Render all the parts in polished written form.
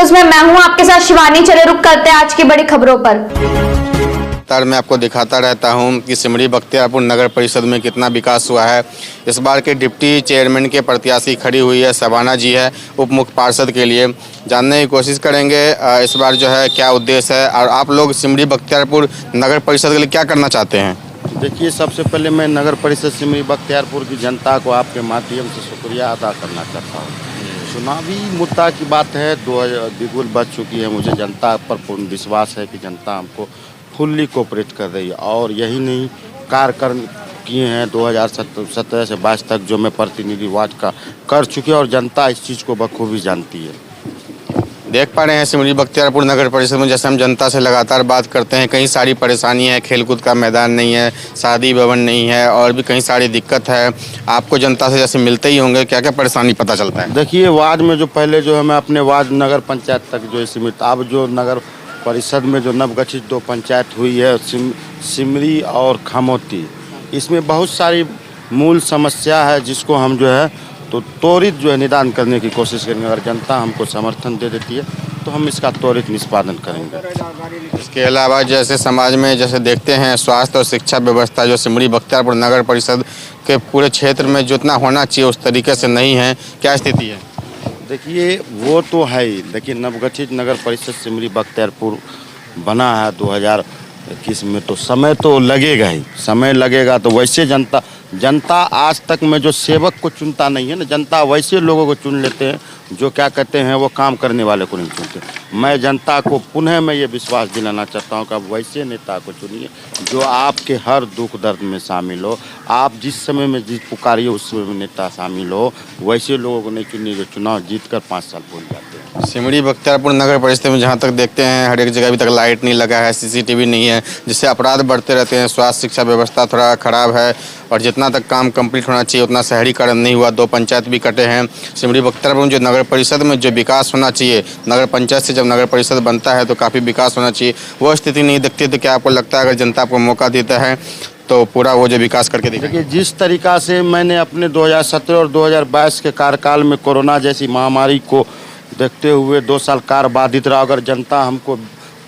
News में मैं हूं आपके साथ शिवानी। चले रुक करते हैं आज की बड़ी खबरों पर। मैं आपको दिखाता रहता हूं कि सिमरी बख्तियारपुर नगर परिषद में कितना विकास हुआ है। इस बार के डिप्टी चेयरमैन के प्रत्याशी खड़ी हुई है शबाना जी है उप मुख्य पार्षद के लिए। जानने की कोशिश करेंगे इस बार जो है क्या उद्देश्य है और आप लोग सिमरी बख्तियारपुर नगर परिषद के लिए क्या करना चाहते हैं। देखिए, सबसे पहले मैं नगर परिषद सिमरी बख्तियारपुर की जनता को आपके माध्यम से शुक्रिया अदा करना चाहता हूँ। चुनावी मुद्दा की बात है, 2000 बिगुल बच चुकी है। मुझे जनता पर पूर्ण विश्वास है कि जनता हमको फुल्ली कोऑपरेट कर रही है और यही नहीं कार्यक्रम किए हैं 2017 से 22 तक जो मैं प्रतिनिधि वार्ड का कर चुके और जनता इस चीज़ को बखूबी जानती है। देख पा रहे हैं सिमरी बख्तियारपुर नगर परिषद में जैसे हम जनता से लगातार बात करते हैं, कई सारी परेशानियां हैं। खेलकूद का मैदान नहीं है, शादी भवन नहीं है और भी कई सारी दिक्कत है। आपको जनता से जैसे मिलते ही होंगे, क्या क्या परेशानी पता चलता है। देखिए, वार्ड में जो पहले जो है मैं अपने वार्ड नगर पंचायत तक जो है सीमित, अब जो नगर परिषद में जो नवगठित 2 पंचायत हुई है सिमरी और खमोती, इसमें बहुत सारी मूल समस्या है जिसको हम जो है तो त्वरित जो है निदान करने की कोशिश करेंगे। अगर जनता हमको समर्थन दे देती है तो हम इसका त्वरित निष्पादन करेंगे। इसके अलावा जैसे समाज में जैसे देखते हैं स्वास्थ्य और शिक्षा व्यवस्था जो सिमरी बख्तियारपुर नगर परिषद के पूरे क्षेत्र में जितना होना चाहिए उस तरीके से नहीं है, क्या स्थिति है। देखिए, वो तो है ही, लेकिन नवगठित नगर परिषद सिमरी बख्तियारपुर बना है 2021 में, तो समय तो लगेगा ही। समय लगेगा तो वैसे जनता आज तक में जो सेवक को चुनता नहीं है ना, जनता वैसे लोगों को चुन लेते हैं जो क्या कहते हैं वो काम करने वाले को नहीं चुनते। मैं जनता को पुनः मैं ये विश्वास दिलाना चाहता हूँ कि आप वैसे नेता को चुनिए जो आपके हर दुख दर्द में शामिल हो। आप जिस समय में जिस पुकारिए उस समय में नेता शामिल हो, वैसे लोगों को नहीं चुनिए जो चुनाव जीत कर 5 साल भूल जाते हैं। सिमरी बख्तियारपुर नगर परिषद में जहाँ तक देखते हैं हर एक जगह अभी तक लाइट नहीं लगा है, CCTV नहीं है, जिससे अपराध बढ़ते रहते हैं। स्वास्थ्य शिक्षा व्यवस्था थोड़ा खराब है और जितना तक काम कंप्लीट होना चाहिए उतना शहरीकरण नहीं हुआ। 2 पंचायत भी कटे हैं। सिमरी बख्तियारपुर जो नगर परिषद में जो विकास होना चाहिए, नगर पंचायत से जब नगर परिषद बनता है तो काफ़ी विकास होना चाहिए, वो स्थिति नहीं दिखती। तो क्या आपको लगता है अगर जनता आपको मौका देता है तो पूरा वो जो विकास करके दिखाएंगे। देखिए, जिस तरीक़ा से मैंने अपने 2017 और 2022 के कार्यकाल में कोरोना जैसी महामारी को देखते हुए 2 साल कार्य बाधित रहा, अगर जनता हमको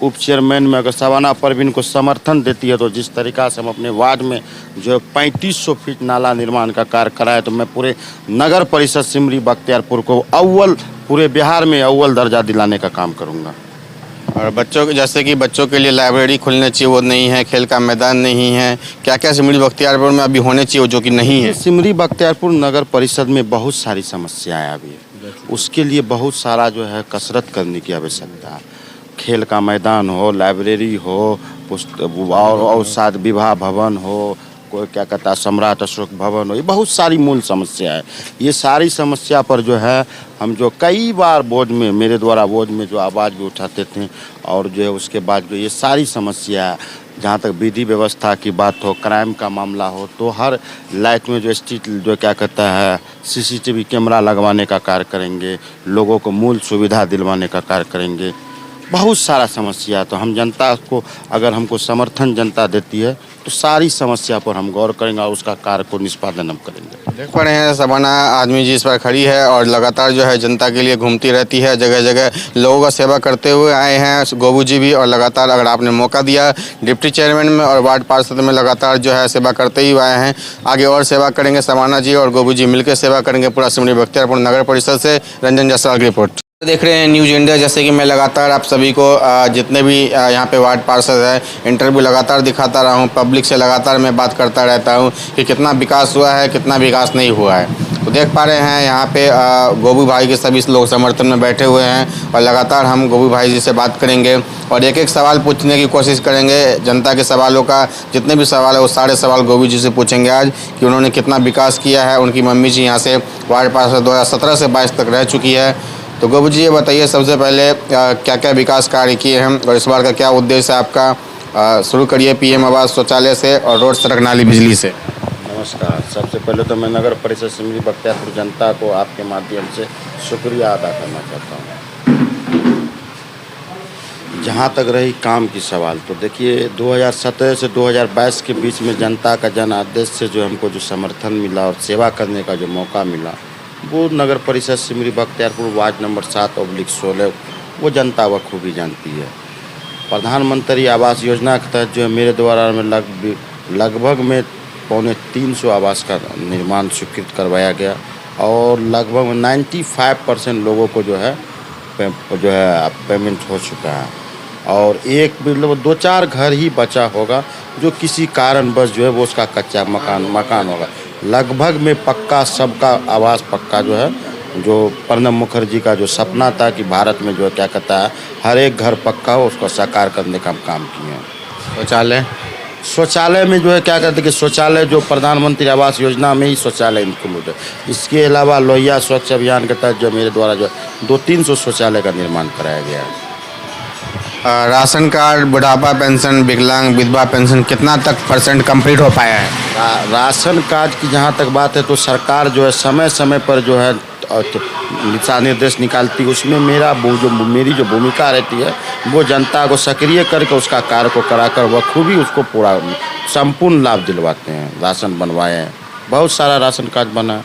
उप चेयरमैन में अगर शबाना परवीन को समर्थन देती है तो जिस तरीक़ा से हम अपने वार्ड में जो 3500 फीट नाला निर्माण का कार्य कराए, तो मैं पूरे नगर परिषद सिमरी बख्तियारपुर को अव्वल पूरे बिहार में अव्वल दर्जा दिलाने का काम करूँगा। और बच्चों के जैसे कि बच्चों के लिए लाइब्रेरी खुलने चाहिए वो नहीं है, खेल का मैदान नहीं है, क्या क्या सिमरी बख्तियारपुर में अभी होने चाहिए जो कि नहीं है। सिमरी बख्तियारपुर नगर परिषद में बहुत सारी समस्याएं अभी है, उसके लिए बहुत सारा जो है कसरत करने की आवश्यकता है। खेल का मैदान हो, लाइब्रेरी हो, और शायद विवाह भवन हो, कोई क्या कहता है सम्राट अशोक भवन हो, ये बहुत सारी मूल समस्या है। ये सारी समस्या पर जो है हम जो कई बार बोर्ड में मेरे द्वारा बोर्ड में जो आवाज़ भी उठाते थे और जो है उसके बाद जो ये सारी समस्या जहाँ तक विधि व्यवस्था की बात हो, क्राइम का मामला हो, तो हर लाइट में जो स्ट्रीट जो क्या कहता है CCTV कैमरा लगवाने का कार्य करेंगे, लोगों को मूल सुविधा दिलवाने का कार्य करेंगे। बहुत सारा समस्या, तो हम जनता को अगर हमको समर्थन जनता देती है तो सारी समस्या पर हम गौर करेंगे और उसका कार्य को निष्पादन हम करेंगे। देख पा रहे हैं शबाना आदमी जी इस पर खड़ी है और लगातार जो है जनता के लिए घूमती रहती है, जगह जगह लोगों का सेवा करते हुए आए हैं गोबू जी भी। और लगातार अगर आपने मौका दिया डिप्टी चेयरमैन में और वार्ड पार्षद में लगातार जो है सेवा करते ही आए हैं, आगे और सेवा करेंगे। शबाना जी और गोबू जी मिलकर सेवा करेंगे पूरा सिमरी बख्तियारपुर नगर परिषद से। रंजन जायसवाल की रिपोर्ट। देख रहे हैं न्यूज़ इंडिया। जैसे कि मैं लगातार आप सभी को जितने भी यहाँ पे वार्ड पार्षद है इंटरव्यू लगातार दिखाता रहा हूँ, पब्लिक से लगातार मैं बात करता रहता हूँ कि कितना विकास हुआ है कितना विकास नहीं हुआ है। तो देख पा रहे हैं यहाँ पे गोबू भाई के सभी लोग समर्थन में बैठे हुए हैं और लगातार हम गोबू भाई जी से बात करेंगे और एक एक सवाल पूछने की कोशिश करेंगे। जनता के सवालों का जितने भी सवाल है वो सारे सवाल गोबू जी से पूछेंगे आज कि उन्होंने कितना विकास किया है। उनकी मम्मी जी यहाँ से वार्ड पार्षद 2017 से 22 तक रह चुकी है। तो गोबू जी ये बताइए सबसे पहले क्या क्या विकास कार्य किए हैं और इस बार का क्या उद्देश्य है आपका। शुरू करिए PM आवास शौचालय से और रोड सड़क नाली बिजली से। नमस्कार। सबसे पहले तो मैं नगर परिषद सिमरी बख्तियारपुर जनता को आपके माध्यम से शुक्रिया अदा करना चाहता हूँ। जहाँ तक रही काम की सवाल, तो देखिए 2017 से 2022 के बीच में जनता का जन आदेश से जो हमको जो समर्थन मिला और सेवा करने का जो मौका मिला वो नगर परिषद सिमरी बख्तियारपुर वार्ड नंबर 7/16 वो जनता बखूबी जानती है। प्रधानमंत्री आवास योजना के तहत जो है मेरे द्वारा में लगभग में 350 आवास का निर्माण स्वीकृत करवाया गया और लगभग 95% लोगों को जो है पेमेंट हो चुका है और एक मतलब 2-4 घर ही बचा होगा जो किसी कारणवश जो है वो उसका कच्चा मकान होगा। लगभग में पक्का सबका आवास पक्का जो है, जो प्रणब मुखर्जी का जो सपना था कि भारत में जो है क्या कहता है हर एक घर पक्का हो, उसको साकार करने का काम किए हैं। शौचालय में जो है क्या कहते हैं कि शौचालय जो प्रधानमंत्री आवास योजना में ही शौचालय इंक्लूड है। इसके अलावा लोहिया स्वच्छ अभियान के तहत जो मेरे द्वारा जो 200-300 शौचालय का निर्माण कराया गया है। राशन कार्ड, बुढ़ापा पेंशन, विकलांग, विधवा पेंशन कितना तक % कंप्लीट हो पाया है? राशन कार्ड की जहाँ तक बात है तो सरकार जो है समय समय पर जो है दिशा निर्देश निकालती है। उसमें मेरी जो भूमिका रहती है वो जनता को सक्रिय करके उसका कार्य को कराकर बखूबी उसको पूरा संपूर्ण लाभ दिलवाते हैं। राशन बनवाए हैं, बहुत सारा राशन कार्ड बना।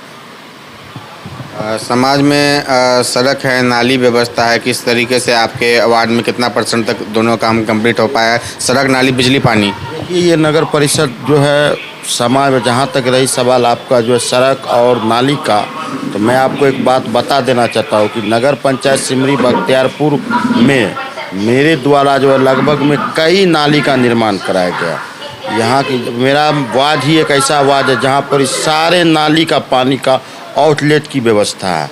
समाज में सड़क है, नाली व्यवस्था है, किस तरीके से आपके वार्ड में कितना % तक दोनों काम कंप्लीट हो पाया है? सड़क, नाली, बिजली, पानी। ये नगर परिषद जो है समाज में जहाँ तक रही सवाल आपका जो है सड़क और नाली का, तो मैं आपको एक बात बता देना चाहता हूँ कि नगर पंचायत सिमरी बख्तियारपुर में मेरे द्वारा जो है लगभग में कई नाली का निर्माण कराया गया। यहाँ की मेरा वार्ड ही एक ऐसा वार्ड है जहाँ पर सारे नाली का पानी का आउटलेट की व्यवस्था है।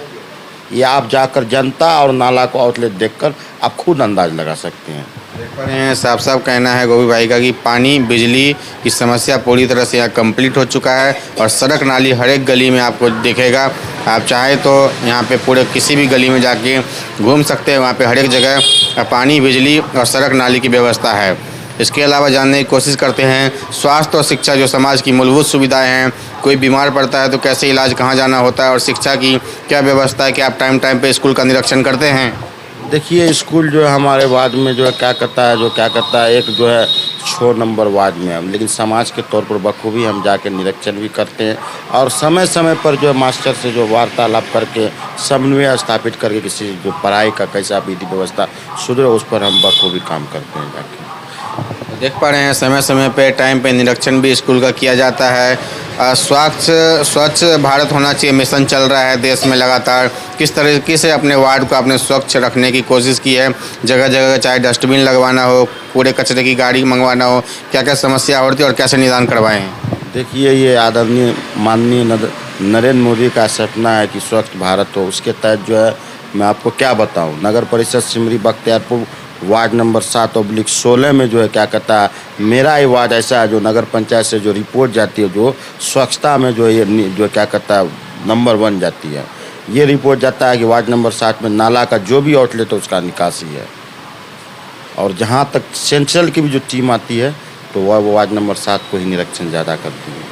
ये आप जाकर जनता और नाला को आउटलेट देखकर आप खुद अंदाज लगा सकते हैं। देख पा रहे हैं साफ कहना है गोभी भाई का कि पानी बिजली की समस्या पूरी तरह से यहाँ कंप्लीट हो चुका है और सड़क नाली हर एक गली में आपको दिखेगा। आप चाहे तो यहाँ पे पूरे किसी भी गली में जाके घूम सकते हैं, वहाँ पे हर एक जगह पानी, बिजली और सड़क नाली की व्यवस्था है। इसके अलावा जानने की कोशिश करते हैं स्वास्थ्य और शिक्षा जो समाज की मूलभूत सुविधाएं हैं। कोई बीमार पड़ता है तो कैसे इलाज, कहाँ जाना होता है और शिक्षा की क्या व्यवस्था है कि आप टाइम पे स्कूल का निरीक्षण करते हैं? देखिए स्कूल जो है हमारे वार्ड में जो है क्या करता है एक जो है 6 नंबर वार्ड में हम, लेकिन समाज के तौर पर बखूबी हम जाके निरीक्षण भी करते हैं और समय समय पर जो है मास्टर से जो वार्तालाप करके समन्वय स्थापित करके किसी जो पढ़ाई का कैसा विधि व्यवस्था सुधरे उस पर हम बखूबी काम करते हैं जाके। देख पा रहे हैं समय समय पे टाइम पे निरीक्षण भी स्कूल का किया जाता है। स्वच्छ भारत होना चाहिए मिशन चल रहा है देश में लगातार। किस तरीके से अपने वार्ड को आपने स्वच्छ रखने की कोशिश की है? जगह जगह चाहे डस्टबिन लगवाना हो, कूड़े कचरे की गाड़ी मंगवाना हो, क्या क्या समस्या होती है और कैसे निदान करवाएं? देखिए ये आदरणीय माननीय नरेंद्र मोदी का सपना है कि स्वच्छ भारत हो। उसके तहत जो है मैं आपको क्या बताऊं, नगर परिषद सिमरी बख्तियारपुर वार्ड नंबर 7/16 में जो है क्या कहता है मेरा ही वार्ड ऐसा है जो नगर पंचायत से जो रिपोर्ट जाती है जो स्वच्छता में जो ये जो क्या कहता है नंबर 1 जाती है। ये रिपोर्ट जाता है कि वार्ड नंबर 7 में नाला का जो भी आउटलेट है उसका निकासी है और जहाँ तक सेंट्रल की भी जो टीम आती है तो वह वार्ड नंबर 7 को ही निरीक्षण ज़्यादा करती है।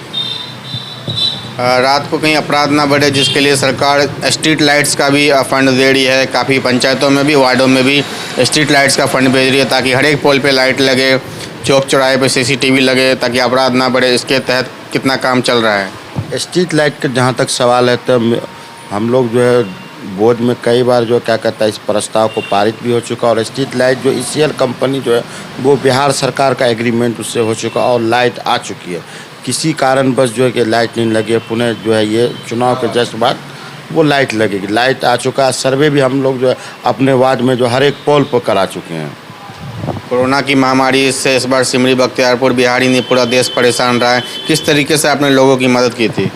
रात को कहीं अपराध ना बढ़े जिसके लिए सरकार स्ट्रीट लाइट्स का भी फंड दे रही है। काफ़ी पंचायतों में भी, वार्डों में भी स्ट्रीट लाइट्स का फंड भेज रही है ताकि हर एक पोल पे लाइट लगे, चौक चौराहे पे CCTV लगे ताकि अपराध ना बढ़े। इसके तहत कितना काम चल रहा है? स्ट्रीट लाइट का जहाँ तक सवाल है तो हम लोग जो है बोर्ड में कई बार जो क्या कहता है इस प्रस्ताव को पारित भी हो चुका और स्ट्रीट लाइट जो ECL कंपनी जो है वो बिहार सरकार का एग्रीमेंट उससे हो चुका और लाइट आ चुकी है। किसी कारणवश जो है कि लाइट नहीं लगी, पुनः जो है ये चुनाव के जस्ट बाद वो लाइट लगेगी। लाइट आ चुका है, सर्वे भी हम लोग जो है अपने वार्ड में जो हर एक पोल पर करा चुके हैं। कोरोना की महामारी से इस बार सिमरी बख्तियारपुर बिहार ही नहीं पूरा देश परेशान रहा है। किस तरीके से आपने लोगों की मदद की थी?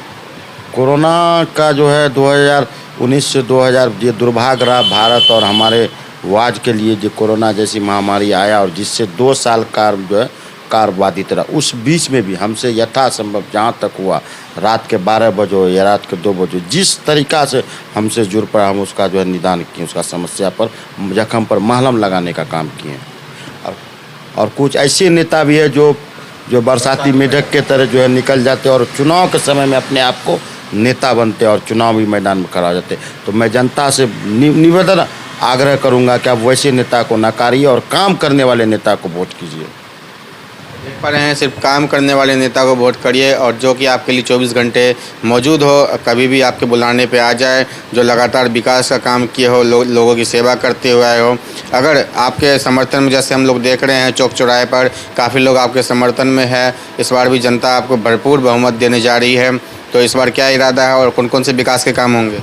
कोरोना का जो है 2019 से 2000 ये दुर्भाग्य रहा भारत और हमारे वार्ड के लिए जो कोरोना जैसी महामारी आया और जिससे 2 साल का जो है कार बाधित रहा। उस बीच में भी हमसे यथासंभव जहाँ तक हुआ रात के 12 बजे हो या रात के 2 बजे जिस तरीक़ा से हमसे जुड़ पड़ा हम उसका जो है निदान किए, उसका समस्या पर जख्म पर महलम लगाने का काम किए। और कुछ ऐसे नेता भी है जो बरसाती मेढक के तरह जो है निकल जाते और चुनाव के समय में अपने आप को नेता बनते और चुनावी मैदान में खड़ा हो जाते। तो मैं जनता से निवेदन आग्रह करूँगा कि आप वैसे नेता को नकारिए और काम करने वाले नेता को वोट कीजिए। देख पा रहे हैं सिर्फ काम करने वाले नेता को वोट करिए और जो कि आपके लिए 24 घंटे मौजूद हो, कभी भी आपके बुलाने पे आ जाए, जो लगातार विकास का काम किए हो, लोगों की सेवा करते हुए आए हो। अगर आपके समर्थन में, जैसे हम लोग देख रहे हैं चौक चौराहे पर काफ़ी लोग आपके समर्थन में है, इस बार भी जनता आपको भरपूर बहुमत देने जा रही है, तो इस बार क्या इरादा है और कौन कौन से विकास के काम होंगे?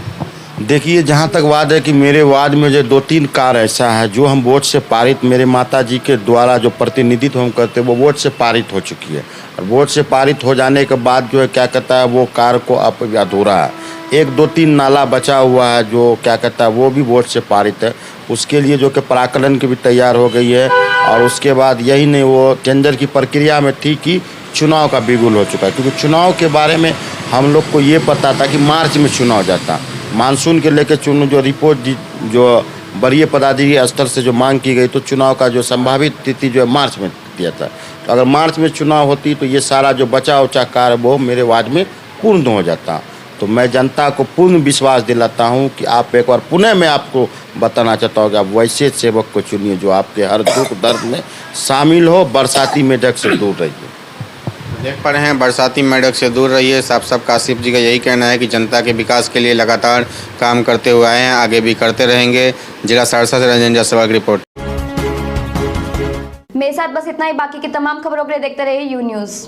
देखिए, जहाँ तक वाद है कि मेरे वार्ड में जो 2-3 कार ऐसा है जो हम वोट से पारित, मेरे माता जी के द्वारा जो प्रतिनिधित्व हम करते हैं वो वोट से पारित हो चुकी है। और वोट से पारित हो जाने के बाद जो है क्या कहता है वो कार को अब अधूरा है। 1-2-3 नाला बचा हुआ है जो क्या कहता है वो भी वोट से पारित है। उसके लिए जो कि प्राकलन की भी तैयार हो गई है। और उसके बाद यही नहीं, वो टेंडर की प्रक्रिया में थी कि चुनाव का बिगुल हो चुका है, क्योंकि चुनाव के बारे में हम लोग को ये पता था कि मार्च में चुनाव जाता। मानसून के लेकर चुनाव जो रिपोर्ट जो वरीय पदाधिकारी स्तर से जो मांग की गई, तो चुनाव का जो संभावित तिथि जो है मार्च में दिया था। तो अगर मार्च में चुनाव होती तो ये सारा जो बचा उचा कार्य वो मेरे वार्ड में पूर्ण हो जाता। तो मैं जनता को पूर्ण विश्वास दिलाता हूँ कि आप एक बार पुनः मैं आपको बताना चाहता हूँ कि आप वैसे सेवक को चुनिए जो आपके हर दुख दर्द में शामिल हो, बरसाती मेढक से दूर रहिए। देख पा रहे हैं बरसाती मेढक से दूर रहिए। साफ काशिफ जी का यही कहना है कि जनता के विकास के लिए लगातार काम करते हुए आए हैं, आगे भी करते रहेंगे। जिला सहरसा से रंजन जायसवाल की रिपोर्ट। मेरे साथ बस इतना ही। बाकी की तमाम खबरों के लिए देखते रहिए यू न्यूज़।